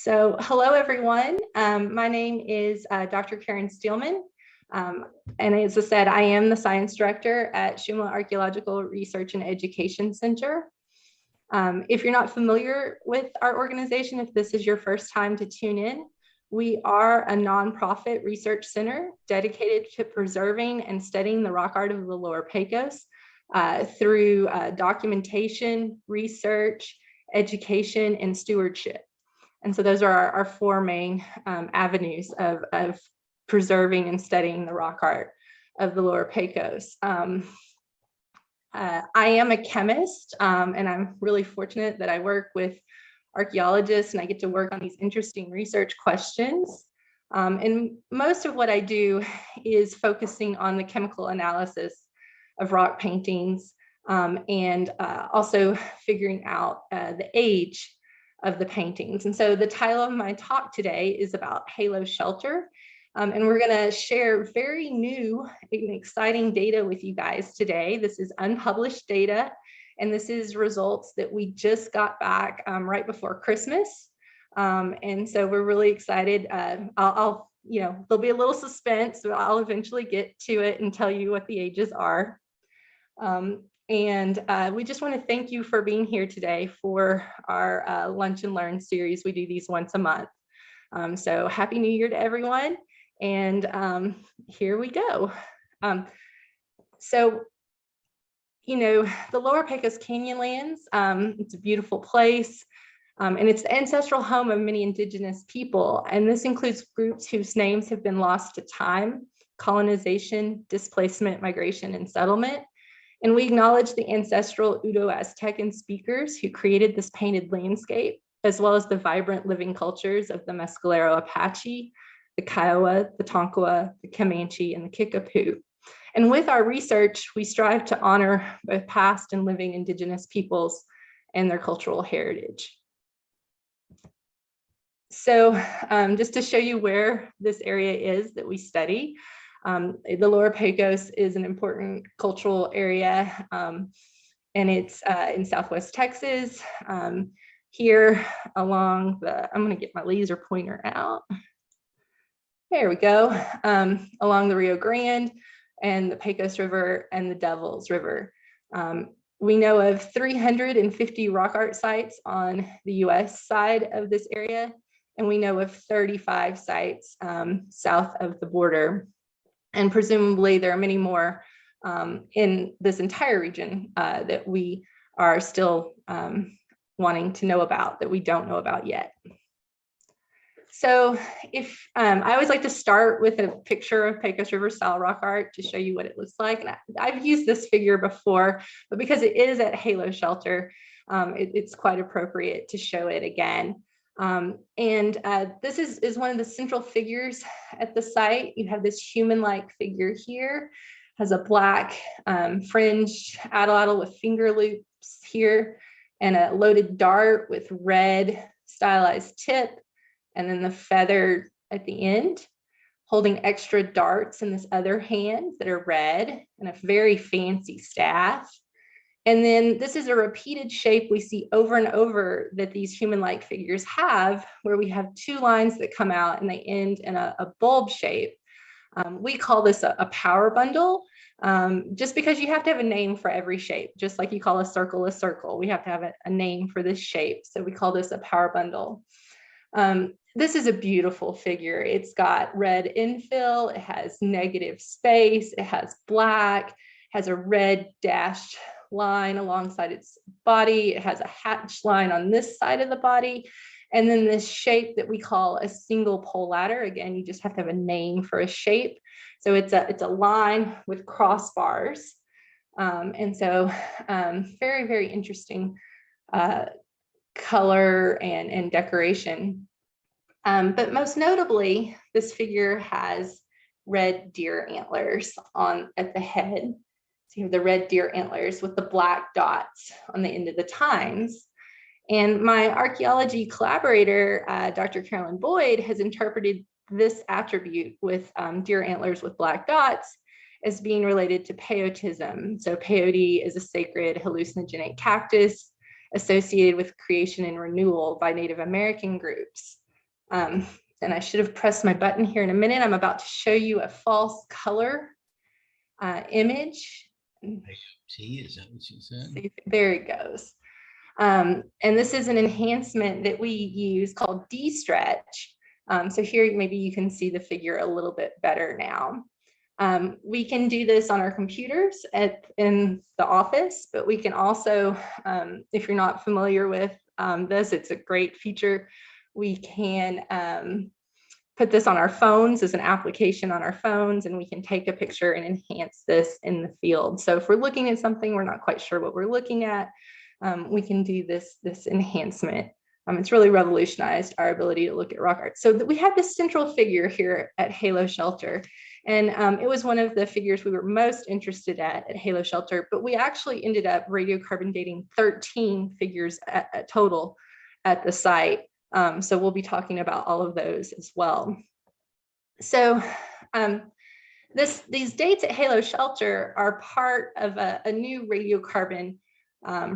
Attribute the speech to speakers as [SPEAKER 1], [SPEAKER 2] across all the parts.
[SPEAKER 1] Hello everyone. My name is Dr. Karen Steelman. And as I said, I am the science director at Shumla Archaeological Research and Education Center. If you're not familiar with our organization, if this is your first time to tune in, we are a nonprofit research center dedicated to preserving and studying the rock art of the Lower Pecos through documentation, research, education, and stewardship. And so those are our four main avenues of preserving and studying the rock art of the Lower Pecos. I am a chemist, and I'm really fortunate that I work with archaeologists and I get to work on these interesting research questions. And most of what I do is focusing on the chemical analysis of rock paintings and also figuring out the age of the paintings. And so the title of my talk today is about halo shelter. And we're going to share very new and exciting data with you guys today. This is unpublished data, and this is results that we just got back right before Christmas. And so we're really excited. There'll be a little suspense, but I'll eventually get to it and tell you what the ages are. We just want to thank you for being here today for our Lunch and Learn series. We do these once a month. So Happy New Year to everyone. And here we go. The Lower Pecos Canyonlands, it's a beautiful place. And it's the ancestral home of many indigenous people. And this includes groups whose names have been lost to time, colonization, displacement, migration, and settlement. And we acknowledge the ancestral Uto-Aztecan speakers who created this painted landscape, as well as the vibrant living cultures of the Mescalero Apache, the Kiowa, the Tonkawa, the Comanche, and the Kickapoo. And with our research, we strive to honor both past and living indigenous peoples and their cultural heritage. So just to show you where this area is that we study, the Lower Pecos is an important cultural area, and it's in Southwest Texas. Here along I'm going to get my laser pointer out. There we go. Along the Rio Grande and the Pecos River and the Devils River. We know of 350 rock art sites on the US side of this area, and we know of 35 sites south of the border. And presumably there are many more in this entire region that we are still wanting to know about, that we don't know about yet. So I always like to start with a picture of Pecos River style rock art to show you what it looks like. And I've used this figure before, but because it is at Halo Shelter, it's quite appropriate to show it again. This is one of the central figures at the site. You have this human-like figure here, has a black fringed atlatl with finger loops here, and a loaded dart with red stylized tip, and then the feather at the end, holding extra darts in this other hand that are red, and a very fancy staff. And then this is a repeated shape we see over and over that these human-like figures have, where we have two lines that come out and they end in a bulb shape. We call this a power bundle, just because you have to have a name for every shape, just like you call a circle. We have to have a name for this shape. So we call this a power bundle. This is a beautiful figure. It's got red infill, it has negative space, it has black, has a red dashed line alongside its body. It has a hatch line on this side of the body. And then this shape that we call a single pole ladder. Again, you just have to have a name for a shape. So it's a line with crossbars. Very, very interesting color and decoration. But most notably, this figure has red deer antlers at the head. So you have the red deer antlers with the black dots on the end of the tines. And my archaeology collaborator, Dr. Carolyn Boyd, has interpreted this attribute with deer antlers with black dots as being related to peyotism. So peyote is a sacred hallucinogenic cactus associated with creation and renewal by Native American groups. And I should have pressed my button here in a minute. I'm about to show you a false color image.
[SPEAKER 2] See, is that what you said?
[SPEAKER 1] See, there it goes. And this is an enhancement that we use called de-stretch. So here, maybe you can see the figure a little bit better now. We can do this on our computers in the office, but we can also, if you're not familiar with this, it's a great feature. We can put this on our phones as an application on our phones, and we can take a picture and enhance this in the field. So if we're looking at something, we're not quite sure what we're looking at, we can do this enhancement. It's really revolutionized our ability to look at rock art. So we have this central figure here at Halo Shelter, and it was one of the figures we were most interested at Halo Shelter, but we actually ended up radiocarbon dating 13 figures at total at the site. So we'll be talking about all of those as well. So these dates at Halo Shelter are part of a new radiocarbon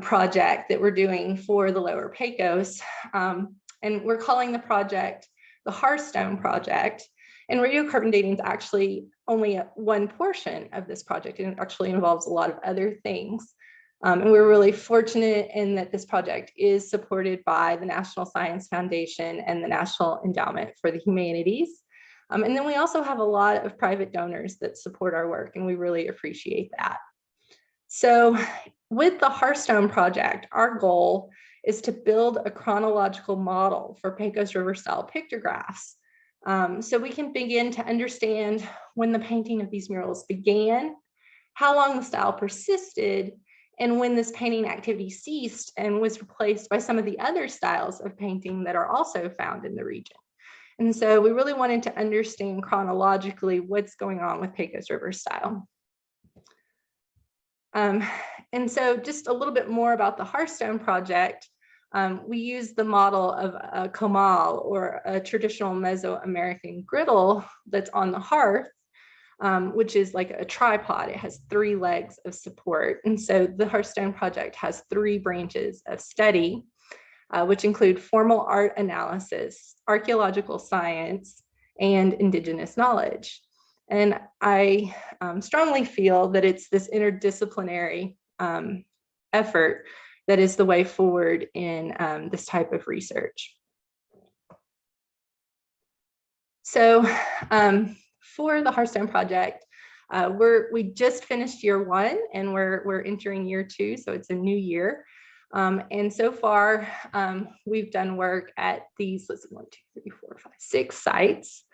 [SPEAKER 1] project that we're doing for the Lower Pecos. And we're calling the project the Hearthstone Project. And radiocarbon dating is actually only one portion of this project, and it actually involves a lot of other things. And we're really fortunate in that this project is supported by the National Science Foundation and the National Endowment for the Humanities. And then we also have a lot of private donors that support our work, and we really appreciate that. So with the Hearthstone Project, our goal is to build a chronological model for Pecos River style pictographs. So we can begin to understand when the painting of these murals began, how long the style persisted, and when this painting activity ceased and was replaced by some of the other styles of painting that are also found in the region. And so we really wanted to understand chronologically what's going on with Pecos River style. And so just a little bit more about the Hearthstone Project. We use the model of a comal, or a traditional Mesoamerican griddle that's on the hearth, which is like a tripod. It has 3 legs of support. And so the Hearthstone Project has 3 branches of study, which include formal art analysis, archaeological science, and indigenous knowledge. And I strongly feel that it's this interdisciplinary effort that is the way forward in this type of research. So for the Hearthstone Project, we just finished year 1, and we're entering year 2, so it's a new year. And so far, we've done work at these, let's see, 1, 2, 3, 4, 5, 6 sites.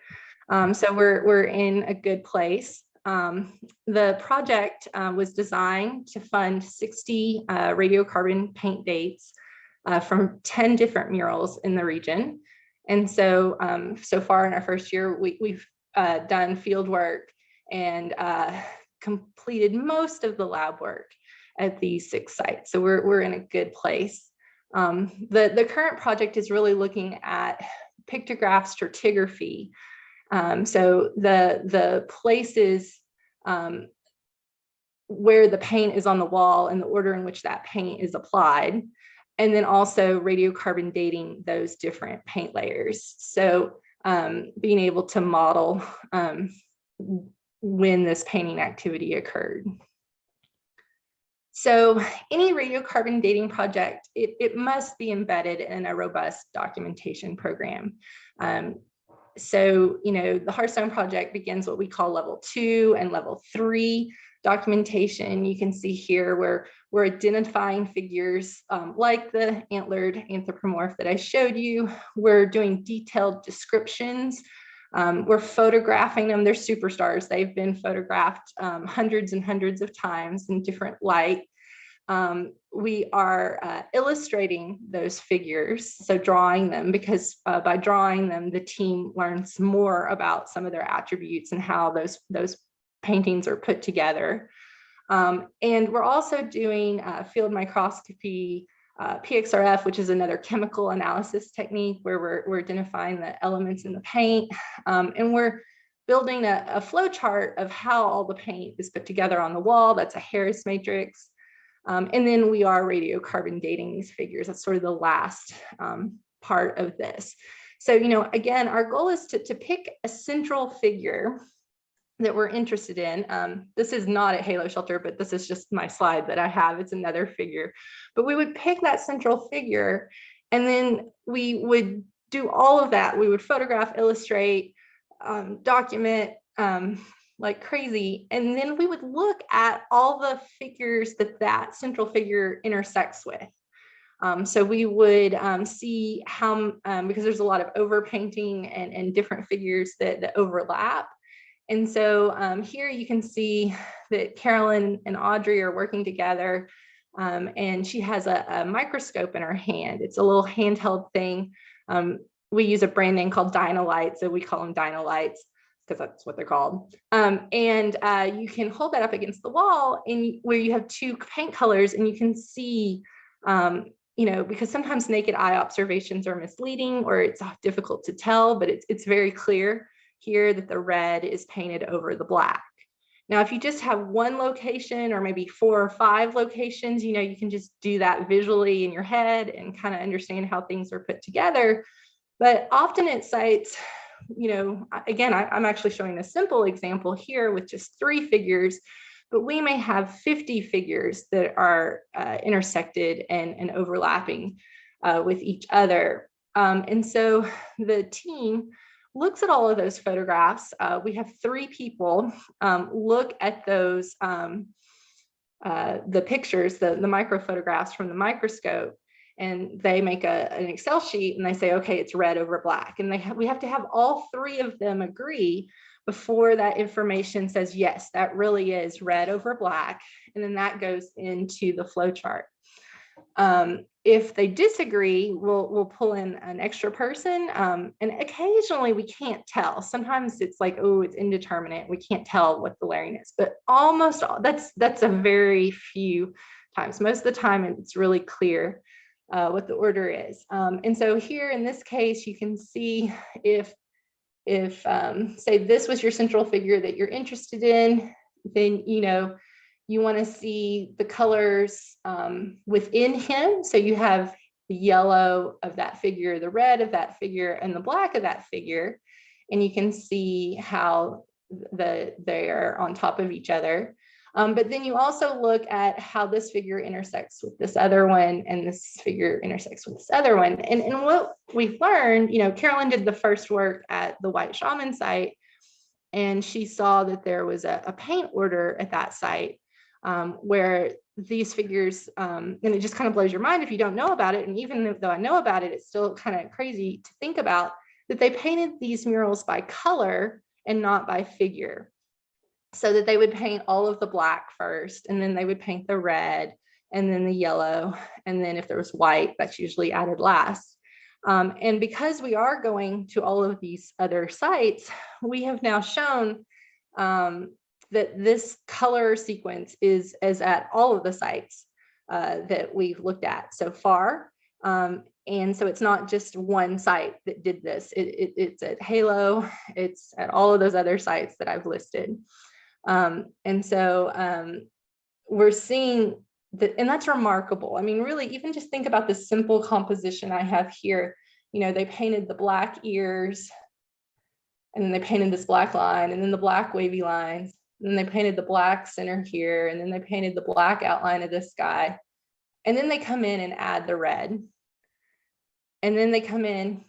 [SPEAKER 1] So we're in a good place. The project was designed to fund 60 radiocarbon paint dates from 10 different murals in the region. And so, so far in our first year, we've done field work and completed most of the lab work at these 6 sites. So we're in a good place. The current project is really looking at pictograph stratigraphy. So the places where the paint is on the wall and the order in which that paint is applied, and then also radiocarbon dating those different paint layers. So being able to model when this painting activity occurred. So any radiocarbon dating project, it must be embedded in a robust documentation program. So, the Hearthstone Project begins what we call level 2 and level 3 documentation. You can see here where we're identifying figures like the antlered anthropomorph that I showed you. We're doing detailed descriptions. We're photographing them. They're superstars. They've been photographed hundreds and hundreds of times in different light. We are illustrating those figures, so drawing them, because by drawing them, the team learns more about some of their attributes and how those paintings are put together. And we're also doing field microscopy, PXRF, which is another chemical analysis technique where we're identifying the elements in the paint. And we're building a flow chart of how all the paint is put together on the wall. That's a Harris matrix. And then we are radiocarbon dating these figures. That's sort of the last part of this. So, you know, again, our goal is to pick a central figure that we're interested in. This is not at Halo Shelter, but this is just my slide that I have. It's another figure. But we would pick that central figure, and then we would do all of that. We would photograph, illustrate, document like crazy. And then we would look at all the figures that that central figure intersects with. So we would see how, because there's a lot of overpainting and different figures that overlap. And so here you can see that Carolyn and Audrey are working together, and she has a microscope in her hand. It's a little handheld thing. We use a brand name called Dynalight, so we call them Dynalights because that's what they're called. And you can hold that up against the wall, and where you have two paint colors, and you can see, you know, because sometimes naked eye observations are misleading or it's difficult to tell, but it's very clear here that the red is painted over the black. Now, if you just have one location or maybe 4 or 5 locations, you know, you can just do that visually in your head and kind of understand how things are put together. But often at sites, you know, again, I'm actually showing a simple example here with just 3 figures, but we may have 50 figures that are intersected and overlapping with each other. And so the team looks at all of those photographs. We have 3 people look at those, the pictures, the micro photographs from the microscope, and they make an Excel sheet and they say, okay, it's red over black. And we have to have all 3 of them agree before that information says, yes, that really is red over black. And then that goes into the flow chart. If they disagree, we'll pull in an extra person. And occasionally we can't tell. Sometimes it's like, oh, it's indeterminate. We can't tell what the layering is, but almost all, that's a very few times. Most of the time it's really clear what the order is. And so here in this case, you can see if say this was your central figure that you're interested in, then, you know, you want to see the colors within him. So you have the yellow of that figure, the red of that figure, and the black of that figure. And you can see how they are on top of each other. But then you also look at how this figure intersects with this other one, and this figure intersects with this other one. And what we've learned, you know, Carolyn did the first work at the White Shaman site, and she saw that there was a paint order at that site where these figures, and it just kind of blows your mind if you don't know about it. And even though I know about it, it's still kind of crazy to think about that they painted these murals by color and not by figure. So that they would paint all of the black first, and then they would paint the red, and then the yellow, and then if there was white, that's usually added last. And because we are going to all of these other sites, we have now shown that this color sequence is at all of the sites that we've looked at so far. And so it's not just one site that did this. It's at Halo, it's at all of those other sites that I've listed. And so we're seeing that, and that's remarkable. I mean, really, even just think about the simple composition I have here. You know, they painted the black ears, and then they painted this black line, and then the black wavy lines, and then they painted the black center here, and then they painted the black outline of this guy. And then they come in and add the red. And then they come in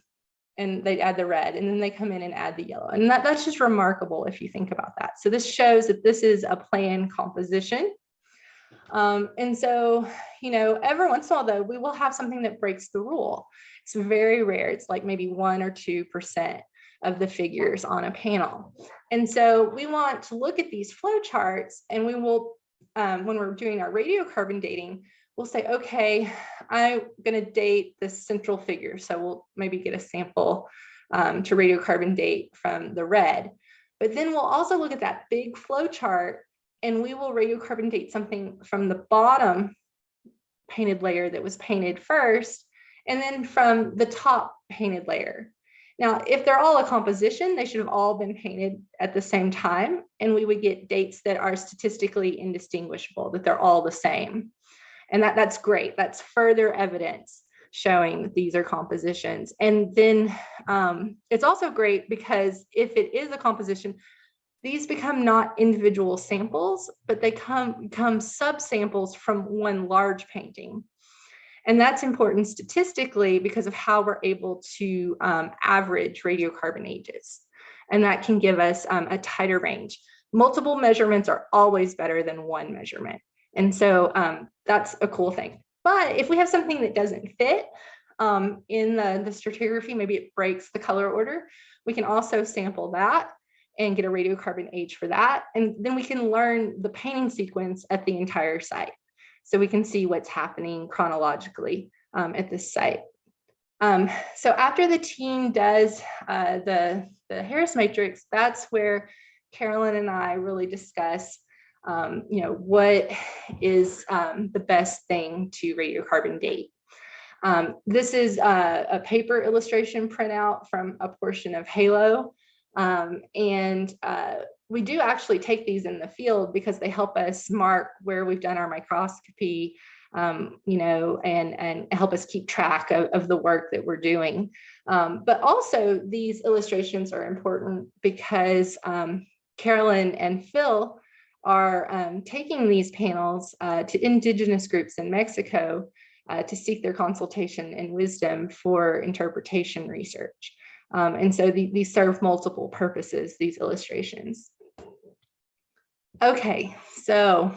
[SPEAKER 1] and they add the red, and then they come in and add the yellow. And that's just remarkable if you think about that. So this shows that this is a planned composition. And so, you know, every once in a while, though, we will have something that breaks the rule. It's very rare. It's like maybe 1 or 2% of the figures on a panel. And so we want to look at these flow charts, and we will, when we're doing our radiocarbon dating, we'll say, okay, I'm going to date this central figure. So we'll maybe get a sample to radiocarbon date from the red. But then we'll also look at that big flow chart, and we will radiocarbon date something from the bottom painted layer that was painted first, and then from the top painted layer. Now, if they're all a composition, they should have all been painted at the same time, and we would get dates that are statistically indistinguishable, that they're all the same. And that's great. That's further evidence. showing that these are compositions. And then it's also great because if it is a composition, these become not individual samples, but they become subsamples from one large painting. And that's important statistically because of how we're able to average radiocarbon ages. And that can give us a tighter range. Multiple measurements are always better than one measurement. And so that's a cool thing. But if we have something that doesn't fit in the stratigraphy, maybe it breaks the color order, we can also sample that and get a radiocarbon age for that. And then we can learn the painting sequence at the entire site. So we can see what's happening chronologically at this site. So after the team does the Harris matrix, that's where Carolyn and I really discuss, what is the best thing to radiocarbon date. This is a paper illustration printout from a portion of Halo. We do actually take these in the field because they help us mark where we've done our microscopy, and help us keep track of the work that we're doing. But also these illustrations are important because Carolyn and Phil are taking these panels to indigenous groups in Mexico to seek their consultation and wisdom for interpretation research. And so these serve multiple purposes, these illustrations. Okay, so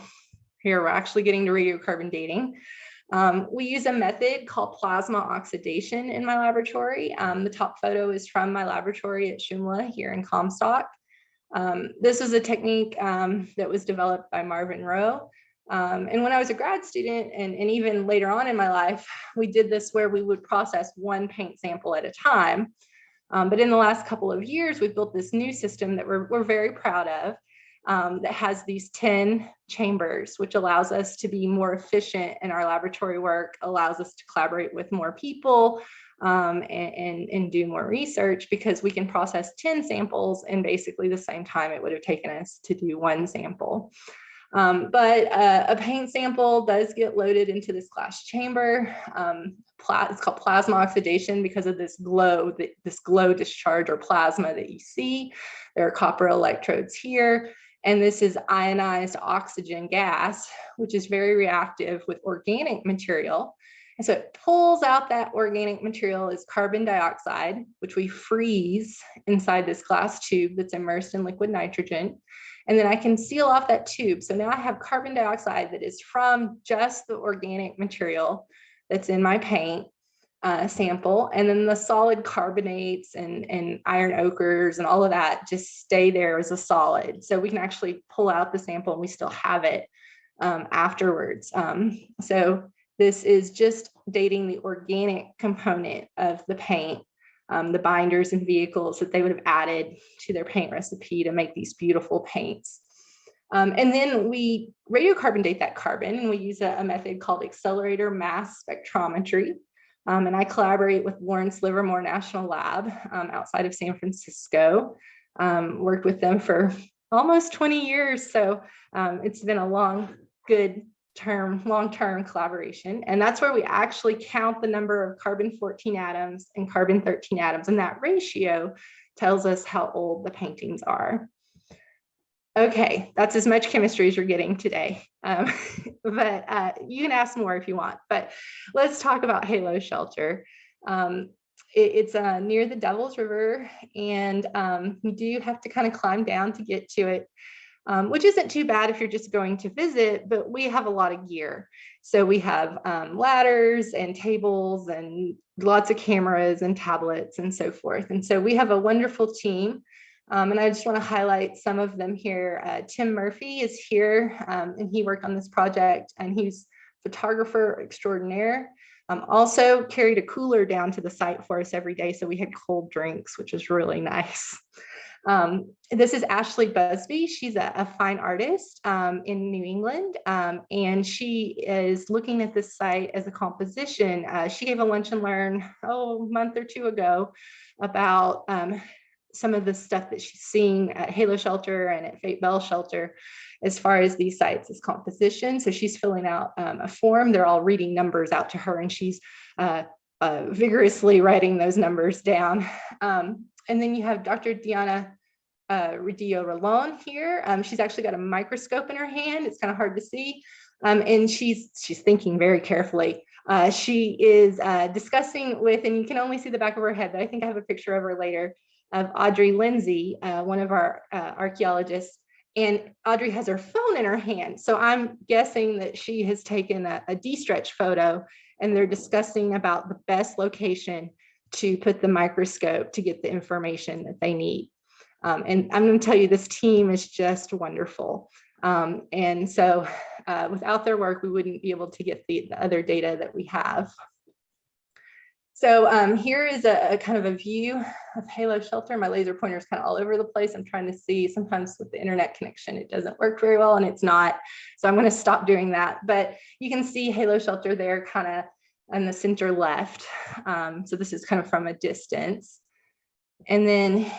[SPEAKER 1] here we're actually getting to radiocarbon dating. We use a method called plasma oxidation in my laboratory. The top photo is from my laboratory at Shumla here in Comstock. This is a technique that was developed by Marvin Rowe. And when I was a grad student and even later on in my life, we did this where we would process one paint sample at a time. But in the last couple of years, we've built this new system that we're very proud of that has these 10 chambers, which allows us to be more efficient in our laboratory work, allows us to collaborate with more people and do more research because we can process 10 samples in basically the same time it would have taken us to do one sample. But a paint sample does get loaded into this glass chamber. It's called plasma oxidation because of this glow discharge or plasma that you see. There are copper electrodes here. And this is ionized oxygen gas, which is very reactive with organic material. And so it pulls out that organic material as carbon dioxide, which we freeze inside this glass tube that's immersed in liquid nitrogen. And then I can seal off that tube. So now I have carbon dioxide that is from just the organic material that's in my paint sample. And then the solid carbonates and iron ochres and all of that just stay there as a solid. So we can actually pull out the sample and we still have it afterwards. So this is just dating the organic component of the paint, the binders and vehicles that they would have added to their paint recipe to make these beautiful paints. And then we radiocarbon date that carbon, and we use a method called accelerator mass spectrometry. And I collaborate with Lawrence Livermore National Lab outside of San Francisco. Worked with them for almost 20 years. So it's been a long-term collaboration. And that's where we actually count the number of carbon-14 atoms and carbon-13 atoms. And that ratio tells us how old the paintings are. Okay, that's as much chemistry as you're getting today. But you can ask more if you want, but let's talk about Halo Shelter. It's near the Devil's River, and you do have to kind of climb down to get to it, which isn't too bad if you're just going to visit, but we have a lot of gear. So we have ladders and tables and lots of cameras and tablets and so forth. And so we have a wonderful team. And I just want to highlight some of them here. Tim Murphy is here, and he worked on this project, and he's photographer extraordinaire. Also carried a cooler down to the site for us every day, so we had cold drinks, which was really nice. This is Ashley Busby. She's a fine artist in New England, and she is looking at this site as a composition. She gave a lunch and learn, a month or two ago about some of the stuff that she's seeing at Halo Shelter and at Fate Bell Shelter as far as these sites as composition. So she's filling out a form. They're all reading numbers out to her, and she's vigorously writing those numbers down. And then you have Dr. Diana Radio here. She's actually got a microscope in her hand. It's kind of hard to see. And she's thinking very carefully. She is discussing with, and you can only see the back of her head, but I think I have a picture of her later, of Audrey Lindsay, one of our archaeologists. And Audrey has her phone in her hand. So I'm guessing that she has taken a de-stretch photo, and they're discussing about the best location to put the microscope to get the information that they need. And I'm going to tell you, this team is just wonderful. And so without their work, we wouldn't be able to get the other data that we have. So here is a kind of a view of Halo Shelter. My laser pointer is kind of all over the place. I'm trying to see, sometimes with the internet connection, it doesn't work very well, and it's not. So I'm going to stop doing that. But you can see Halo Shelter there kind of in the center left. So this is kind of from a distance. And then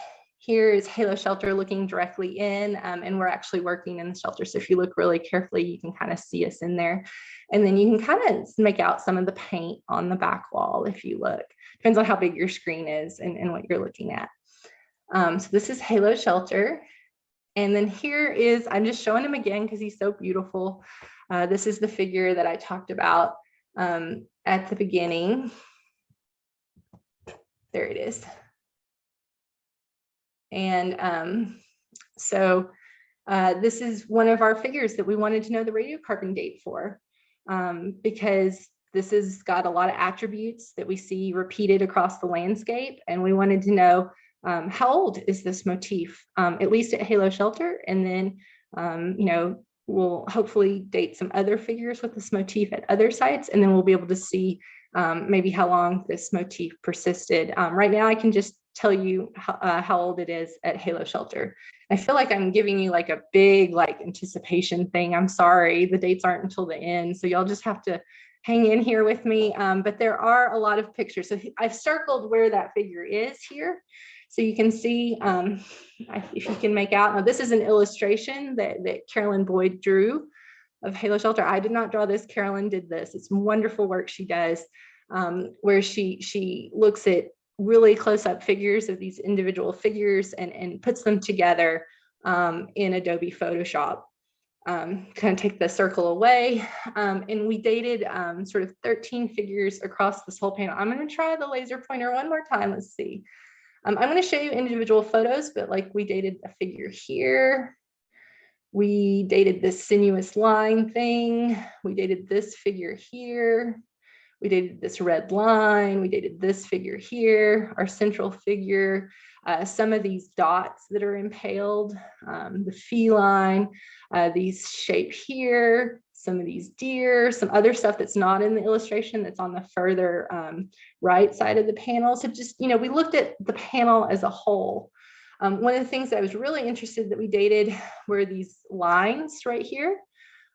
[SPEAKER 1] here is Halo Shelter looking directly in, and we're actually working in the shelter. So if you look really carefully, you can kind of see us in there. And then you can kind of make out some of the paint on the back wall if you look. Depends on how big your screen is and what you're looking at. So this is Halo Shelter. And then here is, I'm just showing him again because he's so beautiful. This is the figure that I talked about at the beginning. There it is. And so this is one of our figures that we wanted to know the radiocarbon date for, because this has got a lot of attributes that we see repeated across the landscape. And we wanted to know how old is this motif, at least at Halo Shelter. And then, you know, we'll hopefully date some other figures with this motif at other sites. And then we'll be able to see maybe how long this motif persisted. Right now, I can just tell you how old it is at Halo Shelter. I feel like I'm giving you like a big anticipation thing. I'm sorry, the dates aren't until the end, so y'all just have to hang in here with me. But there are a lot of pictures. So I've circled where that figure is here, so you can see if you can make out. Now this is an illustration that Carolyn Boyd drew of Halo Shelter. I did not draw this. Carolyn did this. It's wonderful work she does, where she looks at really close-up figures of these individual figures and puts them together in Adobe Photoshop. Kind of take the circle away, and we dated sort of 13 figures across this whole panel. I'm going to try the laser pointer one more time. Let's see. I'm going to show you individual photos, but like we dated a figure here. We dated this sinuous line thing. We dated this figure here. We dated this red line. We dated this figure here, our central figure, some of these dots that are impaled, the feline, these shape here, some of these deer, some other stuff that's not in the illustration that's on the further right side of the panel. So just, you know, we looked at the panel as a whole. One of the things that I was really interested that we dated were these lines right here.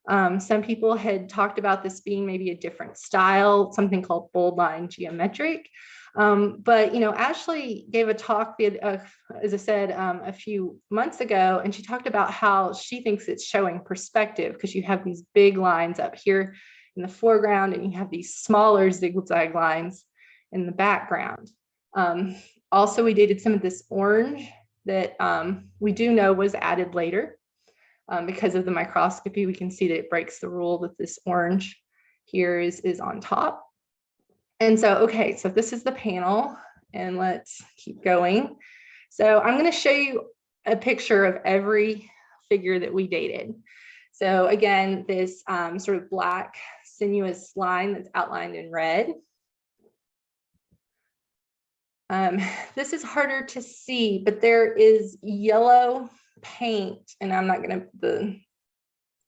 [SPEAKER 1] Some people had talked about this being maybe a different style, something called bold line geometric. But, you know, Ashley gave a talk, as I said, a few months ago, and she talked about how she thinks it's showing perspective because you have these big lines up here in the foreground and you have these smaller zigzag lines in the background. Also, we dated some of this orange that we do know was added later. Because of the microscopy, we can see that it breaks the rule that this orange here is on top. And so, okay, so this is the panel, and let's keep going. So I'm going to show you a picture of every figure that we dated. So again, this sort of black sinuous line that's outlined in red. This is harder to see, but there is yellow paint, and I'm not going to, the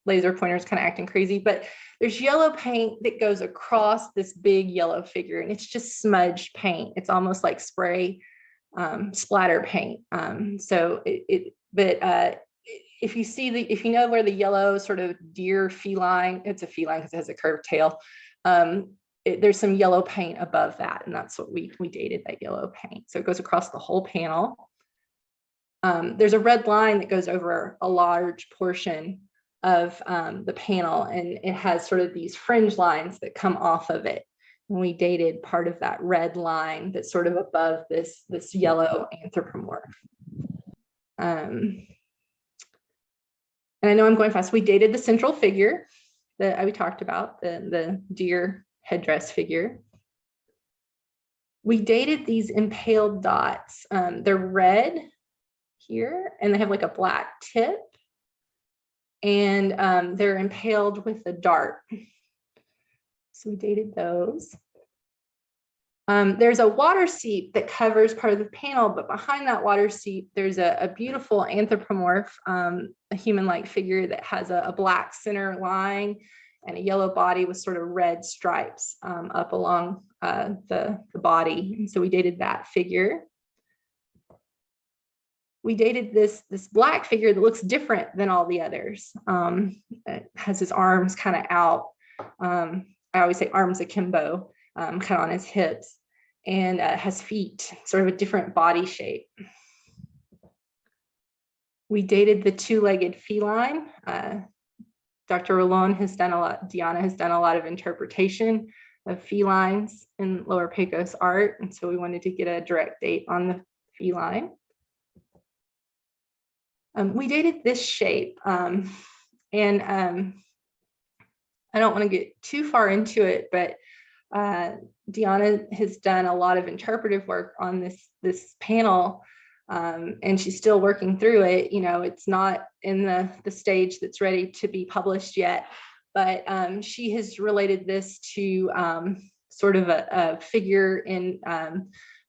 [SPEAKER 1] laser pointer is kind of acting crazy, but there's yellow paint that goes across this big yellow figure, and it's just smudged paint. It's almost like spray splatter paint. If you see if you know where the yellow sort of deer feline, it's a feline because it has a curved tail. There's some yellow paint above that, and that's what we dated, that yellow paint. So it goes across the whole panel. There's a red line that goes over a large portion of the panel, and it has sort of these fringe lines that come off of it. And we dated part of that red line that's sort of above this yellow anthropomorph. And I know I'm going fast. We dated the central figure that we talked about, the deer headdress figure. We dated these impaled dots. They're red here, and they have like a black tip, and they're impaled with a dart. So we dated those. There's a water seat that covers part of the panel, but behind that water seat, there's a beautiful anthropomorph, a human-like figure that has a black center line and a yellow body with sort of red stripes up along the body. And so we dated that figure. We dated this black figure that looks different than all the others. It has his arms kind of out. I always say arms akimbo, kind of on his hips, and has feet, sort of a different body shape. We dated the two-legged feline. Dr. Rolon has done a lot, Deanna has done a lot of interpretation of felines in Lower Pecos art, and so we wanted to get a direct date on the feline. We dated this shape, and I don't want to get too far into it, but Deanna has done a lot of interpretive work on this panel, and she's still working through it. You know, it's not in the stage that's ready to be published yet, but she has related this to sort of a figure in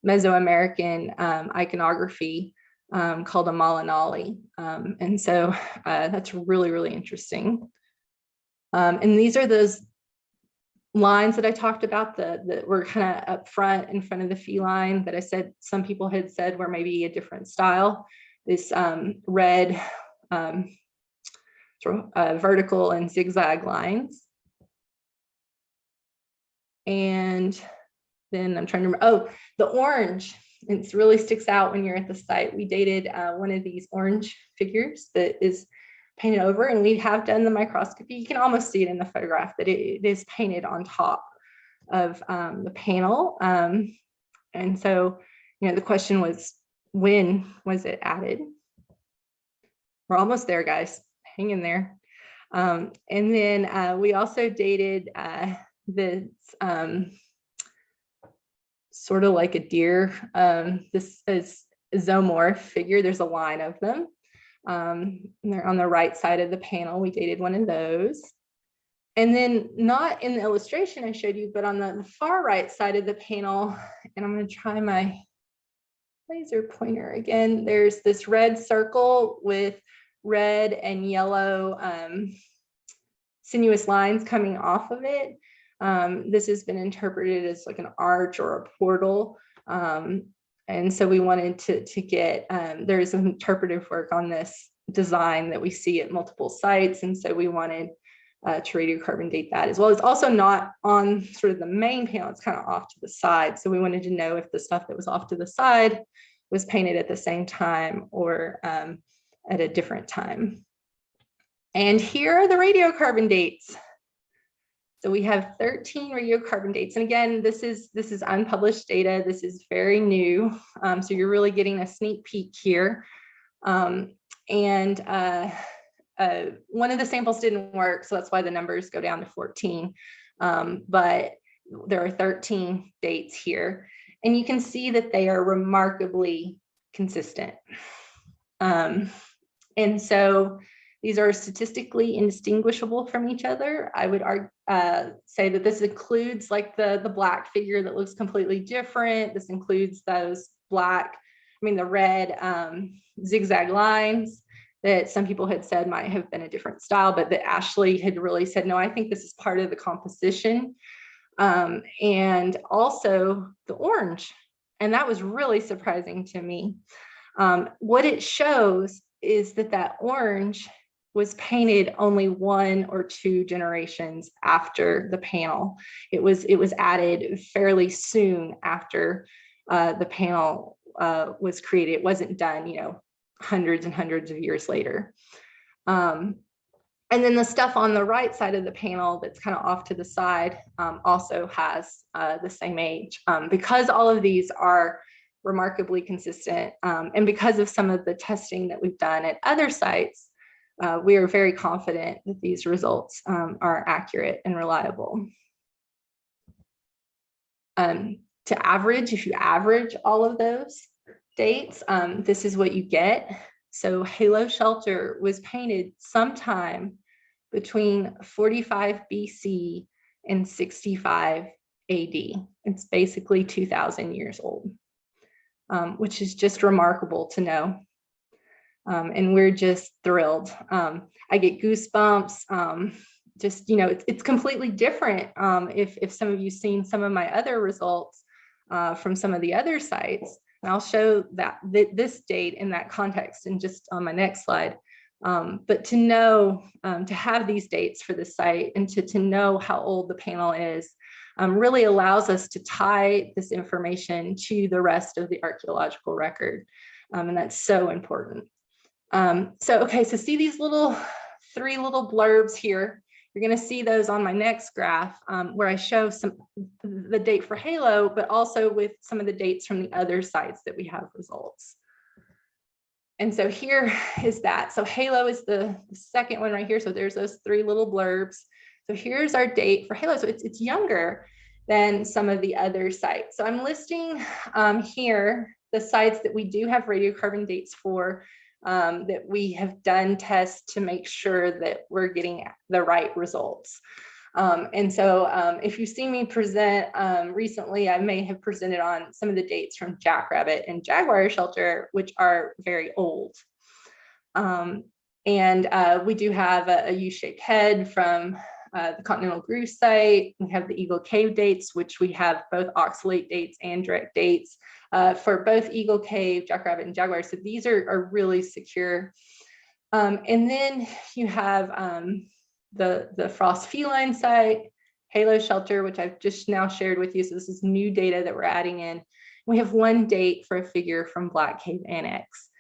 [SPEAKER 1] Mesoamerican iconography called a Malinali. And so that's really, really interesting. And these are those lines that I talked about that were kind of up front in front of the feline that I said some people had said were maybe a different style. This red sort of vertical and zigzag lines. And then I'm trying to remember, oh, the orange. It really sticks out when you're at the site. We dated one of these orange figures that is painted over, and we have done the microscopy. You can almost see it in the photograph that it is painted on top of the panel. And so, you know, the question was, when was it added? We're almost there, guys. Hang in there. And then we also dated this sort of like a deer. This is a zoomorph figure. There's a line of them. They're on the right side of the panel. We dated one of those. And then not in the illustration I showed you, but on the far right side of the panel, and I'm going to try my laser pointer again. There's this red circle with red and yellow sinuous lines coming off of it. This has been interpreted as like an arch or a portal. And so we wanted to get, there's some interpretive work on this design that we see at multiple sites. And so we wanted to radiocarbon date that as well. It's also not on sort of the main panel, it's kind of off to the side. So we wanted to know if the stuff that was off to the side was painted at the same time or at a different time. And here are the radiocarbon dates. So we have 13 radiocarbon dates. And again, this is unpublished data. This is very new. So you're really getting a sneak peek here. One of the samples didn't work, so that's why the numbers go down to 14. But there are 13 dates here. And you can see that they are remarkably consistent. And so these are statistically indistinguishable from each other. I would say that this includes like the black figure that looks completely different. This includes those the red zigzag lines that some people had said might have been a different style, but that Ashley had really said, no, I think this is part of the composition. And also the orange. And that was really surprising to me. What it shows is that orange was painted only 1 or 2 generations after the panel. It was added fairly soon after the panel was created. It wasn't done, hundreds and hundreds of years later. And then the stuff on the right side of the panel that's kind of off to the side also has the same age. Because all of these are remarkably consistent, and because of some of the testing that we've done at other sites, we are very confident that these results are accurate and reliable. To average, if you average all of those dates, this is what you get. So Halo Shelter was painted sometime between 45 BC and 65 AD. It's basically 2,000 years old, which is just remarkable to know. And we're just thrilled. I get goosebumps. Just, you know, it's completely different. If some of you've seen some of my other results from some of the other sites, and I'll show that this date in that context in just on my next slide. But to know, to have these dates for the site and to know how old the panel is really allows us to tie this information to the rest of the archaeological record. And that's so important. Okay, so see these three little blurbs here. You're going to see those on my next graph where I show the date for Halo, but also with some of the dates from the other sites that we have results. And so here is that. So Halo is the second one right here. So there's those three little blurbs. So here's our date for Halo. So it's younger than some of the other sites. So I'm listing here the sites that we do have radiocarbon dates for, that we have done tests to make sure that we're getting the right results. And so if you've seen me present recently, I may have presented on some of the dates from Jackrabbit and Jaguar Shelter, which are very old. And we do have a U-shaped head from the Continental Groove site. We have the Eagle Cave dates, which we have both oxalate dates and direct dates for both Eagle Cave, Jackrabbit, and Jaguar. So these are really secure. And then you have the Frost Feline site, Halo Shelter, which I've just now shared with you. So this is new data that we're adding in. We have one date for a figure from Black Cave Annex.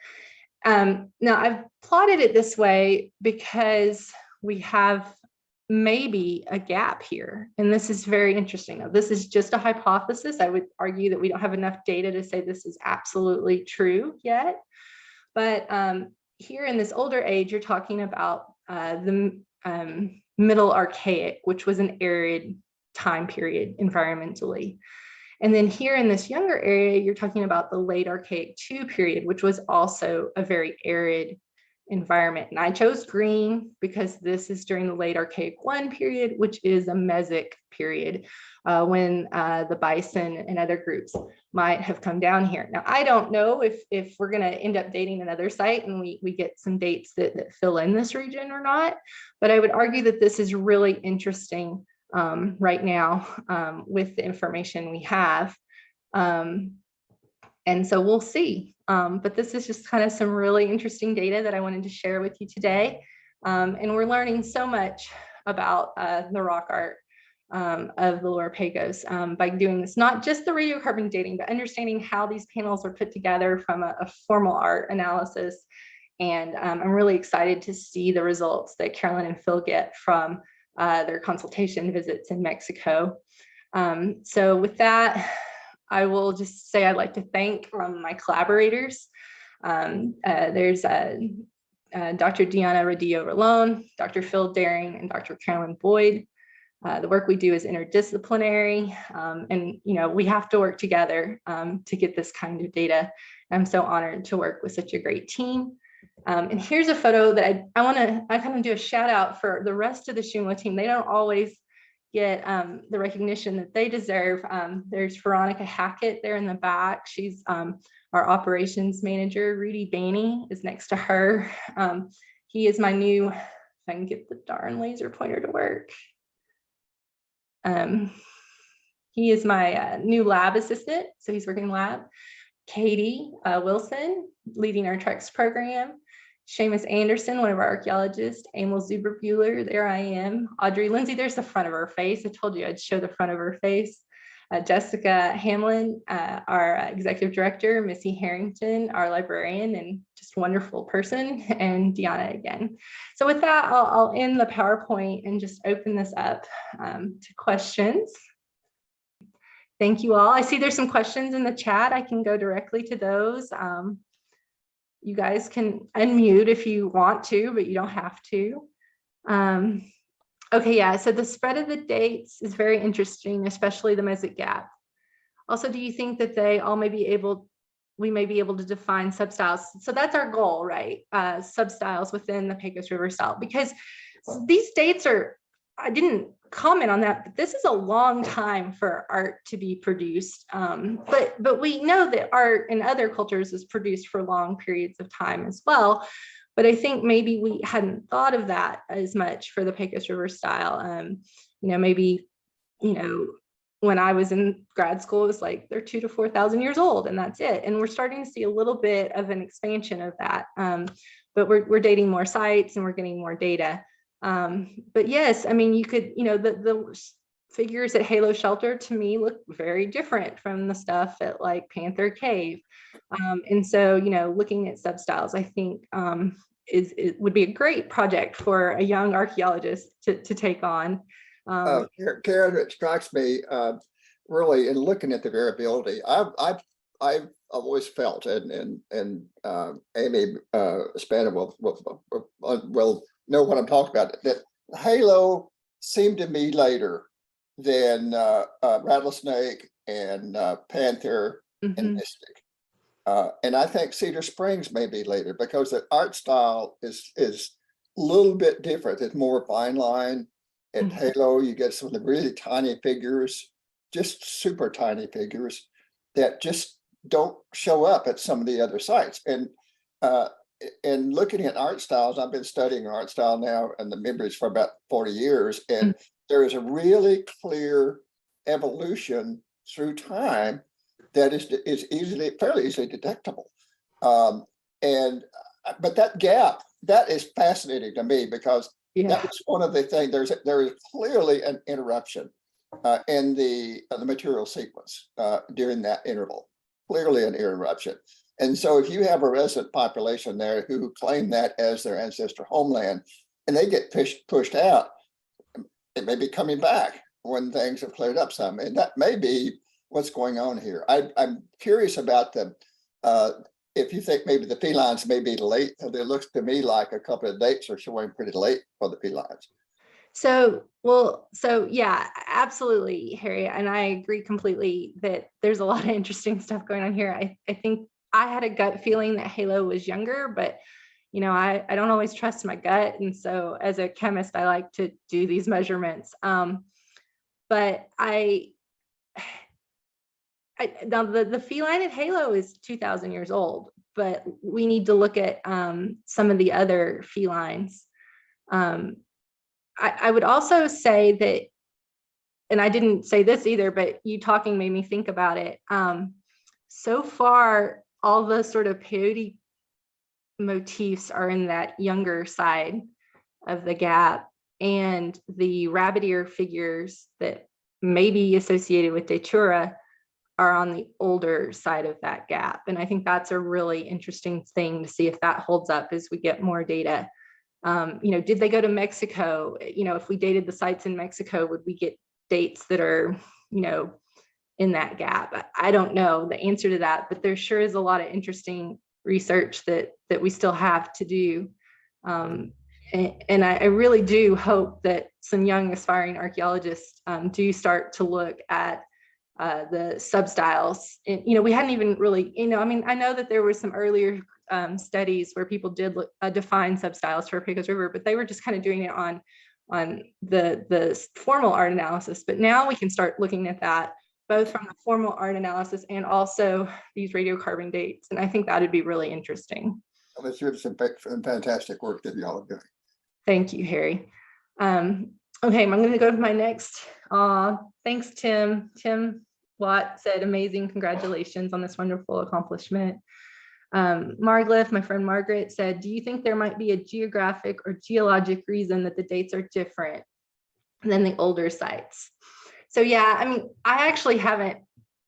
[SPEAKER 1] Now I've plotted it this way because we have maybe a gap here. And this is very interesting. Now, this is just a hypothesis. I would argue that we don't have enough data to say this is absolutely true yet. But here in this older age, you're talking about the Middle Archaic, which was an arid time period environmentally. And then here in this younger area, you're talking about the Late Archaic II period, which was also a very arid environment. And I chose green because this is during the Late Archaic I period, which is a Mesic period when the bison and other groups might have come down here. Now, I don't know if we're going to end up dating another site and we get some dates that fill in this region or not, but I would argue that this is really interesting right now with the information we have. And so we'll see. But this is just kind of some really interesting data that I wanted to share with you today. And we're learning so much about the rock art of the Lower Pecos by doing this, not just the radiocarbon dating, but understanding how these panels are put together from a formal art analysis. And I'm really excited to see the results that Carolyn and Phil get from their consultation visits in Mexico. So with that, I will just say I'd like to thank my collaborators. There's Dr. Diana Rodillo-Rolón, Dr. Phil Daring, and Dr. Carolyn Boyd. The work we do is interdisciplinary, and we have to work together to get this kind of data. I'm so honored to work with such a great team. And here's a photo that I kind of do a shout out for the rest of the Shumla team. They don't always get the recognition that they deserve. There's Veronica Hackett there in the back. She's our operations manager. Rudy Bainey is next to her. He is my new, if I can get the darn laser pointer to work. He is my new lab assistant, so he's working lab. Katie Wilson, leading our TREX program. Seamus Anderson, one of our archaeologists. Emil Zuberbuehler, there I am. Audrey Lindsay, there's the front of her face. I told you I'd show the front of her face. Jessica Hamlin, our executive director, Missy Harrington, our librarian and just wonderful person, and Deanna again. So with that, I'll end the PowerPoint and just open this up to questions. Thank you all. I see there's some questions in the chat. I can go directly to those. You guys can unmute if you want to, but you don't have to. Okay, yeah, so the spread of the dates is very interesting, especially the Mesozoic gap. Also, do you think that we may be able to define substyles? So that's our goal, right? Substyles within the Pecos River style, because these dates I didn't comment on that, but this is a long time for art to be produced. But we know that art in other cultures is produced for long periods of time as well. But I think maybe we hadn't thought of that as much for the Pecos River style. Maybe, when I was in grad school, it was like they're 2,000 to 4,000 years old, and that's it. And we're starting to see a little bit of an expansion of that. But we're dating more sites and we're getting more data. But yes, I mean, you could, the figures at Halo Shelter to me look very different from the stuff at like Panther Cave. And so, looking at substyles, I think it would be a great project for a young archaeologist to take on.
[SPEAKER 3] Karen, it strikes me really in looking at the variability. I've always felt, and Amy Spanner will know what I'm talking about, that Halo seemed to me later than Rattlesnake and Panther and Mystic. And I think Cedar Springs may be later because the art style is a little bit different. It's more fine line. At Halo, you get some of the really tiny figures, just super tiny figures that just don't show up at some of the other sites. And looking at art styles, I've been studying art style now and the memories for about 40 years. And there is a really clear evolution through time that is fairly easily detectable. But that gap, that is fascinating to me because that was one of the things. There is clearly an interruption in the material sequence during that interval. Clearly an interruption. And so if you have a resident population there who claim that as their ancestor homeland, and they get pushed out, it may be coming back when things have cleared up some. And that may be what's going on here. I'm curious about if you think maybe the felines may be late. It looks to me like a couple of dates are showing pretty late for the felines.
[SPEAKER 1] So yeah, absolutely, Harry. And I agree completely that there's a lot of interesting stuff going on here. I think I had a gut feeling that Halo was younger, but I don't always trust my gut. And so as a chemist, I like to do these measurements. But now the feline at Halo is 2,000 years old, but we need to look at some of the other felines. I would also say that, and I didn't say this either, but you talking made me think about it. So far, all the sort of peyote motifs are in that younger side of the gap, and the rabbit ear figures that may be associated with Datura are on the older side of that gap. And I think that's a really interesting thing to see if that holds up as we get more data. Did they go to Mexico? If we dated the sites in Mexico, would we get dates that are, in that gap? I don't know the answer to that, but there sure is a lot of interesting research that we still have to do. And I really do hope that some young aspiring archaeologists do start to look at the substyles. And, we hadn't even really, I know that there were some earlier studies where people did define substyles for Pecos River, but they were just kind of doing it on the formal art analysis. But now we can start looking at that both from the formal art analysis and also these radiocarbon dates. And I think that would be really interesting.
[SPEAKER 3] Well, that's really some fantastic work that y'all are doing.
[SPEAKER 1] Thank you, Harry. Okay, I'm going to go to my next. Thanks, Tim. Tim Watt said, amazing, congratulations on this wonderful accomplishment. Marglyph, my friend Margaret, said, do you think there might be a geographic or geologic reason that the dates are different than the older sites? So yeah, I mean, I actually haven't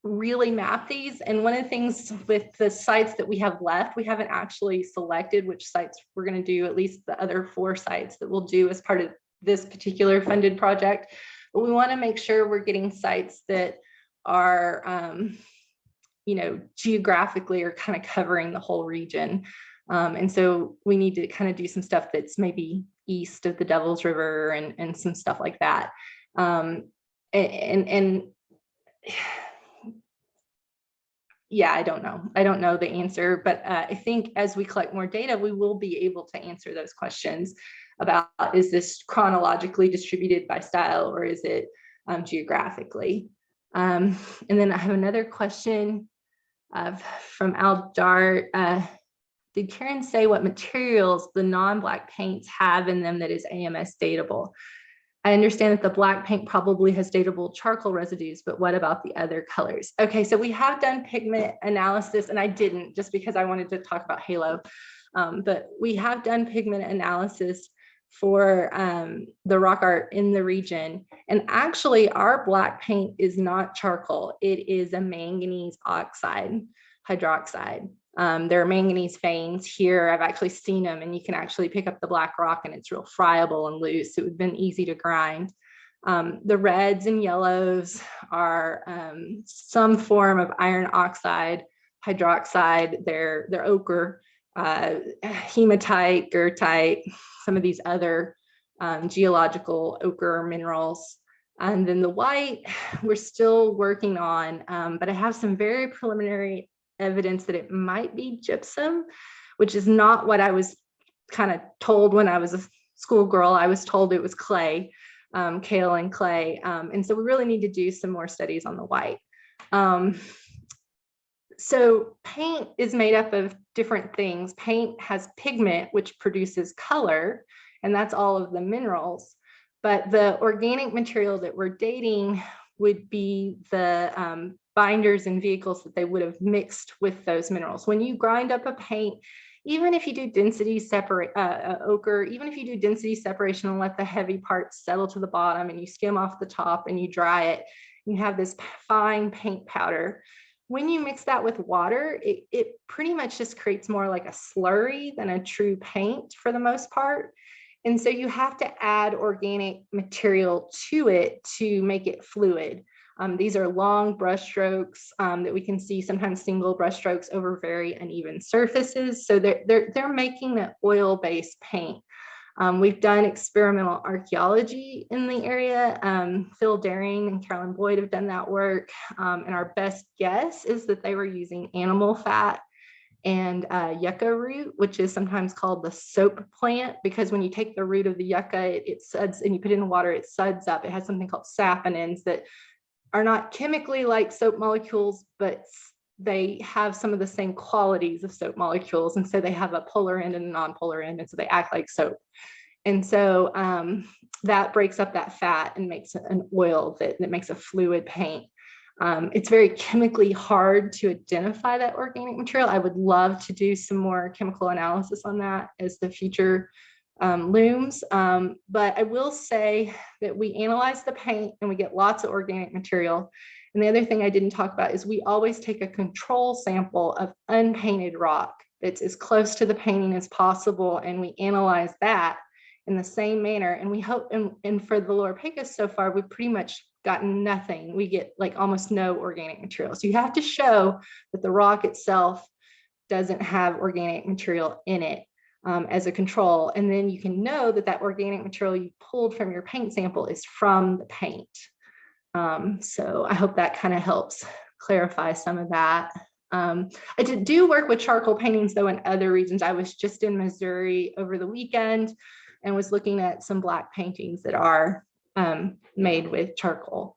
[SPEAKER 1] really mapped these. And one of the things with the sites that we have left, we haven't actually selected which sites we're going to do, at least the other 4 sites that we'll do as part of this particular funded project. But we want to make sure we're getting sites that are, you know, geographically are kind of covering the whole region. And so we need to kind of do some stuff that's maybe east of the Devil's River and some stuff like that. And yeah, I don't know the answer, but I think as we collect more data, we will be able to answer those questions about, is this chronologically distributed by style, or is it geographically? And then I have another question from Al Dart. Did Karen say what materials the non-black paints have in them that is AMS datable? I understand that the black paint probably has datable charcoal residues, but what about the other colors? Okay, so we have done pigment analysis, and I didn't just because I wanted to talk about halo, but we have done pigment analysis for the rock art in the region. And actually our black paint is not charcoal. It is a manganese oxide, hydroxide. There are manganese veins here. I've actually seen them, and you can actually pick up the black rock and it's real friable and loose. It would have been easy to grind. The reds and yellows are some form of iron oxide, hydroxide, they're ochre, hematite, goethite, some of these other geological ochre minerals. And then the white, we're still working on, but I have some very preliminary evidence that it might be gypsum, which is not what I was kind of told when I was a schoolgirl. I was told it was clay, kaolin clay. And so we really need to do some more studies on the white. So paint is made up of different things. Paint has pigment, which produces color, and that's all of the minerals. But the organic material that we're dating would be the binders and vehicles that they would have mixed with those minerals. When you grind up a paint, even if you do density separate ochre, even if you do density separation and let the heavy parts settle to the bottom and you skim off the top and you dry it, you have this fine paint powder. When you mix that with water, it pretty much just creates more like a slurry than a true paint for the most part. And so you have to add organic material to it to make it fluid. These are long brush strokes that we can see, sometimes single brush strokes over very uneven surfaces. So they're making an oil-based paint. We've done experimental archaeology in the area. Phil Daring and Carolyn Boyd have done that work. And our best guess is that they were using animal fat and yucca root, which is sometimes called the soap plant, because when you take the root of the yucca, it suds, and you put it in water, it suds up. It has something called saponins that are not chemically like soap molecules, but they have some of the same qualities of soap molecules. And so they have a polar end and a non-polar end, and so they act like soap. And so that breaks up that fat and makes an oil that makes a fluid paint. It's very chemically hard to identify that organic material. I would love to do some more chemical analysis on that as the future looms. But I will say that we analyze the paint and we get lots of organic material. And the other thing I didn't talk about is we always take a control sample of unpainted rock that's as close to the painting as possible, and we analyze that in the same manner. And we hope, and for the Lower Pecos so far, we've pretty much gotten nothing. We get like almost no organic material. So you have to show that the rock itself doesn't have organic material in it as a control. And then you can know that that organic material you pulled from your paint sample is from the paint. So I hope that kind of helps clarify some of that. I did do work with charcoal paintings though in other regions. I was just in Missouri over the weekend and was looking at some black paintings that are made with charcoal.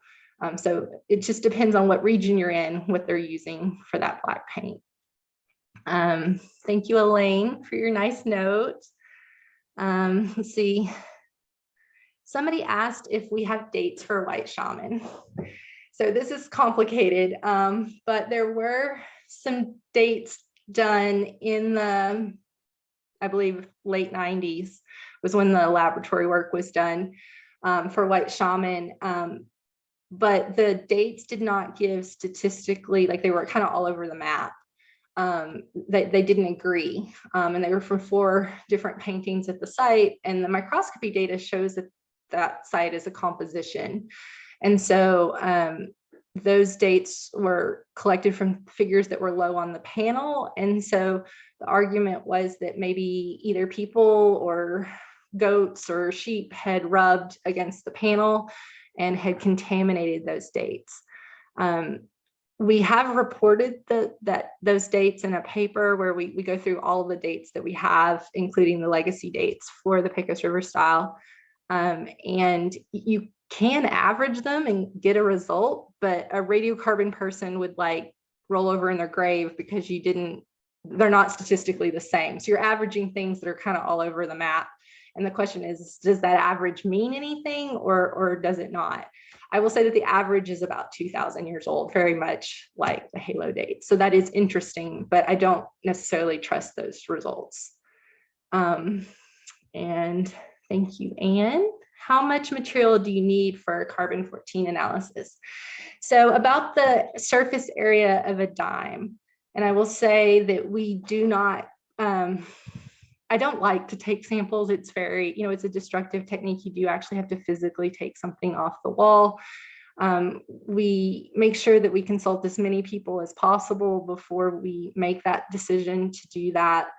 [SPEAKER 1] So it just depends on what region you're in, what they're using for that black paint. Thank you, Elaine, for your nice note. Let's see. Somebody asked if we have dates for White Shaman. So this is complicated, but there were some dates done in the, I believe, late 90s was when the laboratory work was done for White Shaman. but the dates did not give statistically, like they were kind of all over the map. They didn't agree, and they were from 4 different paintings at the site, and the microscopy data shows that that site is a composition. And so those dates were collected from figures that were low on the panel. And so the argument was that maybe either people or goats or sheep had rubbed against the panel and had contaminated those dates. We have reported that those dates in a paper where we go through all the dates that we have, including the legacy dates for the Pecos River style. And you can average them and get a result, but a radiocarbon person would like roll over in their grave because they're not statistically the same. So you're averaging things that are kind of all over the map. And the question is, does that average mean anything or does it not? I will say that the average is about 2,000 years old, very much like the halo date. So that is interesting, but I don't necessarily trust those results. And thank you, Anne. How much material do you need for carbon-14 analysis? So about the surface area of a dime, and I will say that we do not, I don't like to take samples. It's very, it's a destructive technique. You do actually have to physically take something off the wall. We make sure that we consult as many people as possible before we make that decision to do that.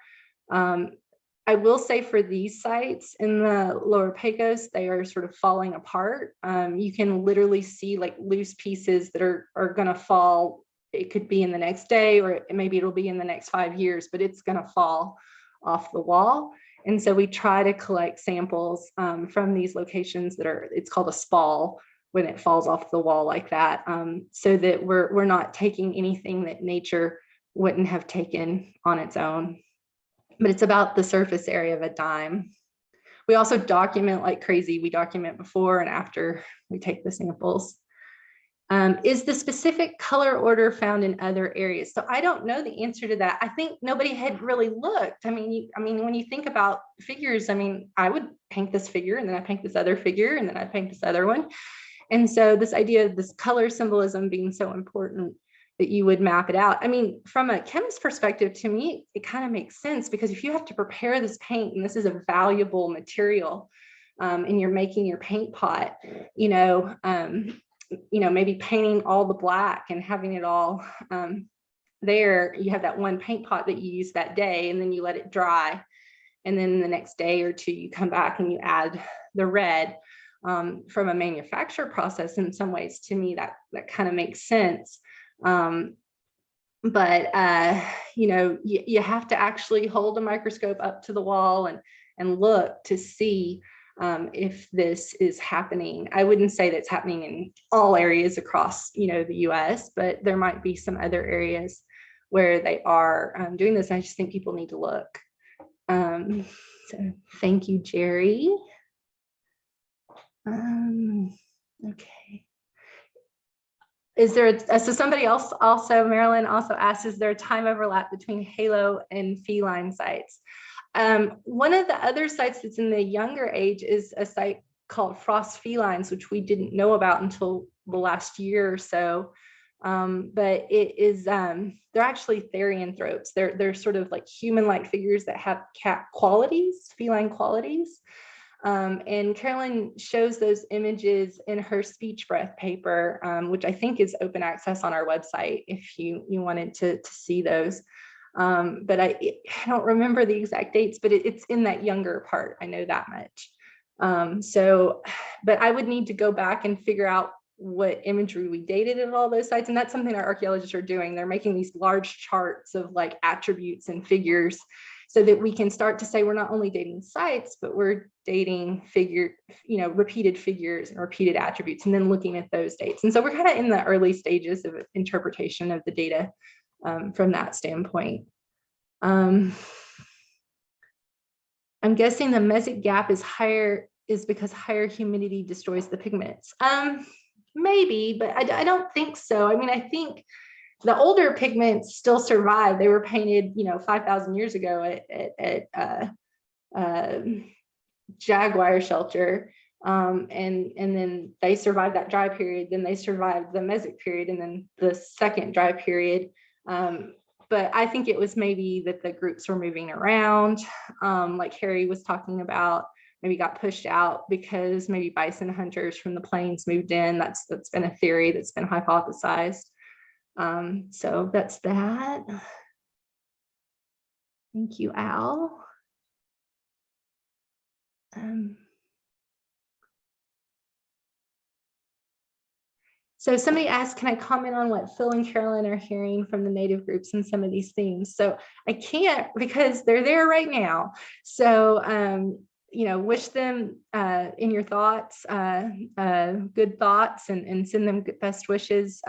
[SPEAKER 1] I will say for these sites in the Lower Pecos, they are sort of falling apart. You can literally see like loose pieces that are going to fall. It could be in the next day, or maybe it'll be in the next 5 years, but it's going to fall off the wall. And so we try to collect samples from these locations it's called a spall when it falls off the wall like that, so that we're not taking anything that nature wouldn't have taken on its own. But it's about the surface area of a dime. We also document like crazy. We document before and after we take the samples. Is the specific color order found in other areas? So I don't know the answer to that. I think nobody had really looked. I mean, when you think about figures, I would paint this figure and then I paint this other figure and then I paint this other one. And so this idea of this color symbolism being so important that you would map it out. From a chemist's perspective, to me, it kind of makes sense, because if you have to prepare this paint, and this is a valuable material, and you're making your paint pot, maybe painting all the black and having it all there, you have that one paint pot that you use that day, and then you let it dry. And then the next day or two, you come back and you add the red. From a manufacture process, in some ways, to me, that kind of makes sense. But you have to actually hold a microscope up to the wall and look to see if this is happening. I wouldn't say that's happening in all areas across, the US, but there might be some other areas where they are doing this. I just think people need to look. So thank you, Jerry. Okay. Is there, so somebody else also, Marilyn also asked, is there a time overlap between halo and feline sites? One of the other sites that's in the younger age is a site called Frost Felines, which we didn't know about until the last year or so. But it is, they're actually therianthropes. They're sort of like human-like figures that have cat qualities, feline qualities. And Carolyn shows those images in her speech breath paper, which I think is open access on our website if you wanted to see those. But I don't remember the exact dates, but it's in that younger part. I know that much. But I would need to go back and figure out what imagery we dated at all those sites. And that's something our archaeologists are doing. They're making these large charts of like attributes and figures so that we can start to say we're not only dating sites, but we're dating repeated figures and repeated attributes, and then looking at those dates. And so we're kind of in the early stages of interpretation of the data from that standpoint. I'm guessing the mesic gap is because higher humidity destroys the pigments. Maybe, but I don't think so. I think the older pigments still survive. They were painted, 5,000 years ago at Jaguar Shelter. And then they survived that dry period, then they survived the Mesic period, and then the second dry period. But I think it was maybe that the groups were moving around, like Harry was talking about, maybe got pushed out because maybe bison hunters from the plains moved in. That's been a theory that's been hypothesized. So that's that. Thank you, Al. So somebody asked, can I comment on what Phil and Carolyn are hearing from the Native groups and some of these themes? So I can't, because they're there right now. So, you know, wish them in your thoughts, good thoughts, and send them best wishes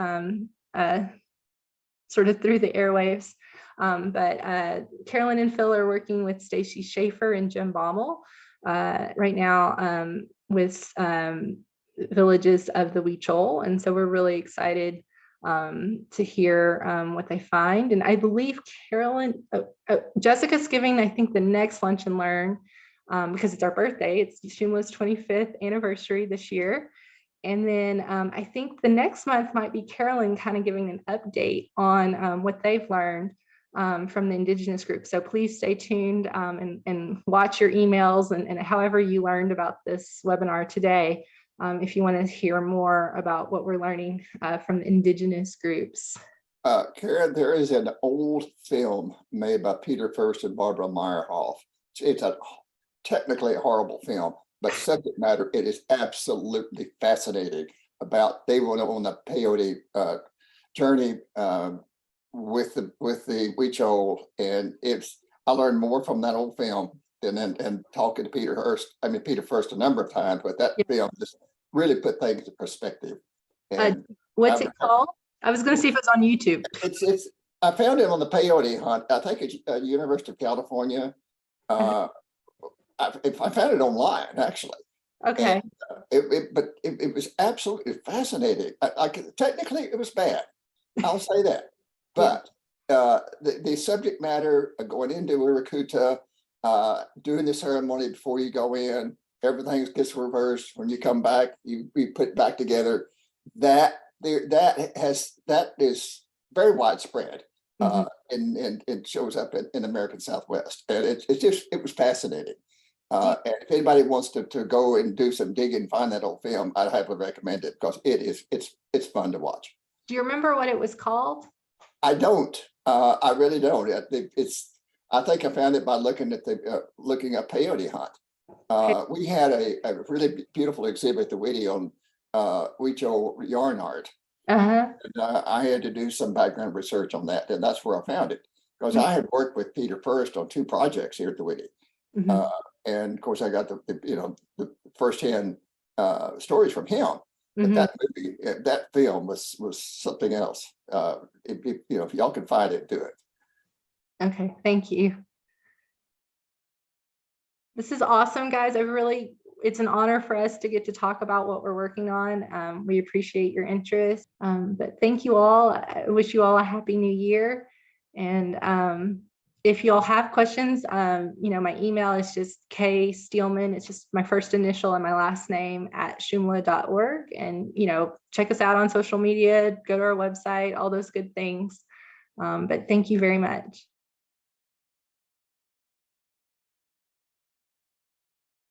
[SPEAKER 1] sort of through the airwaves. But Carolyn and Phil are working with Stacy Schaefer and Jim Baumel right now with villages of the Huichol. And so we're really excited to hear what they find. And I believe Jessica's giving, I think, the next Lunch and Learn because it's our birthday. It's Shumla's 25th anniversary this year. And then I think the next month might be Carolyn kind of giving an update on what they've learned from the Indigenous group. So please stay tuned and watch your emails and however you learned about this webinar today, if you want to hear more about what we're learning from the Indigenous groups.
[SPEAKER 3] Karen, there is an old film made by Peter First and Barbara Meyerhoff. It's a technically a horrible film, but subject matter, it is absolutely fascinating. About they went on a peyote journey with the Huichol, and I learned more from that old film than talking to Peter First a number of times, but that film just really put things into perspective. And
[SPEAKER 1] what's it called? I was going to see if it's on YouTube.
[SPEAKER 3] I found it on the peyote hunt. I think it's University of California. I found it online, actually.
[SPEAKER 1] Okay.
[SPEAKER 3] And, but it was absolutely fascinating. Technically, it was bad. I'll say that. But the subject matter going into Urakuta, doing the ceremony before you go in, everything gets reversed. When you come back, we put it back together. That is very widespread. And it shows up in the American Southwest. And it was fascinating. And if anybody wants to go and do some digging, find that old film, I'd highly recommend it because it's fun to watch. Do
[SPEAKER 1] you remember what it was called?
[SPEAKER 3] I don't. I really don't. I think I found it by looking at looking up peyote hunt. We had a really beautiful exhibit that we did on Huichol yarn art. And, I had to do some background research on that, and that's where I found it because I had worked with Peter First on 2 projects here at the Whitty. And of course, I got the firsthand stories from him. But that film was something else. If y'all can find it, do it. Okay, thank you. This is awesome, guys. It's an honor for us to get to talk about what we're working on. We appreciate your interest. But thank you all. I wish you all a happy new year. And if you all have questions, my email is just Steelman. It's just my first initial and my last name @shumla.org. And, check us out on social media, go to our website, all those good things. But thank you very much.